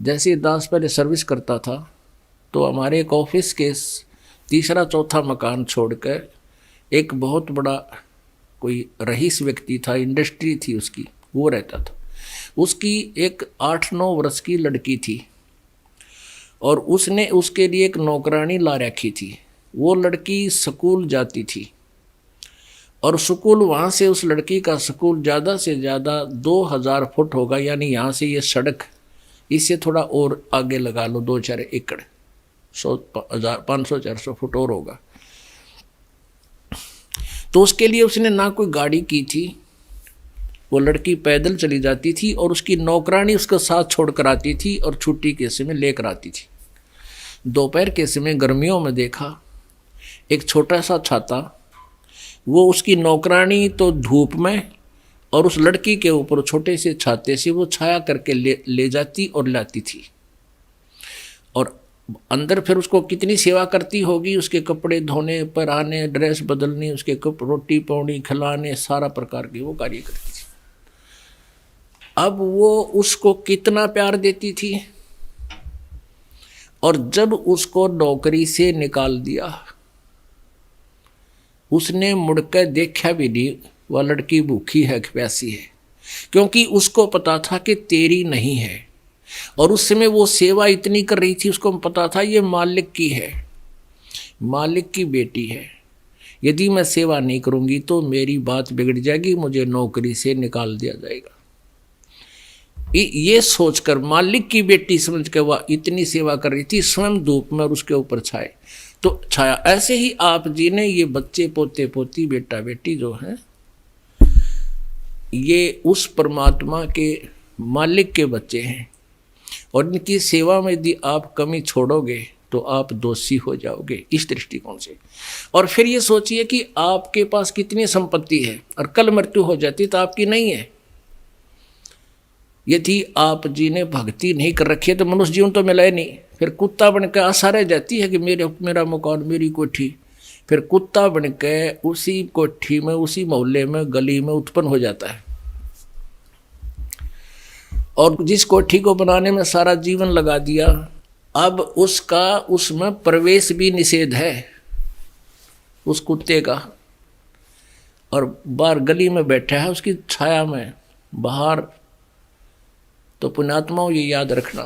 जैसे दास पहले सर्विस करता था तो हमारे एक ऑफिस के तीसरा चौथा मकान छोड़कर एक बहुत बड़ा कोई रईस व्यक्ति था, इंडस्ट्री थी उसकी, वो रहता था। उसकी एक 8-9 वर्ष की लड़की थी और उसने उसके लिए एक नौकरानी ला रखी थी। वो लड़की स्कूल जाती थी और स्कूल वहाँ से, उस लड़की का स्कूल ज़्यादा से ज़्यादा 2000 फुट होगा, यानी यहाँ से ये सड़क, इससे थोड़ा और आगे लगा लो 2-4 एकड़, 500-400 फुट और होगा। तो उसके लिए उसने ना कोई गाड़ी की थी, वो लड़की पैदल चली जाती थी और उसकी नौकरानी उसका साथ छोड़ कर आती थी और छुट्टी के समय लेकर आती थी। दोपहर के समय गर्मियों में देखा एक छोटा सा छाता, वो उसकी नौकरानी तो धूप में और उस लड़की के ऊपर छोटे से छाते से वो छाया करके ले जाती और लाती थी। और अंदर फिर उसको कितनी सेवा करती होगी, उसके कपड़े धोने, पहनाने, ड्रेस बदलने, उसके रोटी पानी खिलाने, सारा प्रकार के वो कार्य करती थी। अब वो उसको कितना प्यार देती थी, और जब उसको नौकरी से निकाल दिया, उसने मुड़कर देखा भी नहीं वह लड़की भूखी है कि प्यासी है, क्योंकि उसको पता था कि तेरी नहीं है। और उस समय वो सेवा इतनी कर रही थी, उसको पता था ये मालिक की है, मालिक की बेटी है, यदि मैं सेवा नहीं करूंगी तो मेरी बात बिगड़ जाएगी, मुझे नौकरी से निकाल दिया जाएगा। ये सोचकर मालिक की बेटी समझ के वह इतनी सेवा कर रही थी, स्वयं धूप में और उसके ऊपर छाए तो छाया। ऐसे ही आप जी ने ये बच्चे पोते पोती बेटा बेटी जो हैं, ये उस परमात्मा के मालिक के बच्चे हैं, और इनकी सेवा में यदि आप कमी छोड़ोगे तो आप दोषी हो जाओगे इस दृष्टिकोण से। और फिर ये सोचिए कि आपके पास कितनी संपत्ति है और कल मृत्यु हो जाती तो आपकी नहीं है। यदि आप जी ने भक्ति नहीं कर रखी है तो मनुष्य जीवन तो मिला ही नहीं, फिर कुत्ता बन के आशा रह जाती है कि मेरा मकान, मेरी कोठी। फिर कुत्ता बन के उसी कोठी में, उसी मोहल्ले में, गली में उत्पन्न हो जाता है, और जिस कोठी को बनाने में सारा जीवन लगा दिया, अब उसका उसमें प्रवेश भी निषेध है उस कुत्ते का, और बाहर गली में बैठा है उसकी छाया में बाहर। तो पुण्यात्माओं ये याद रखना,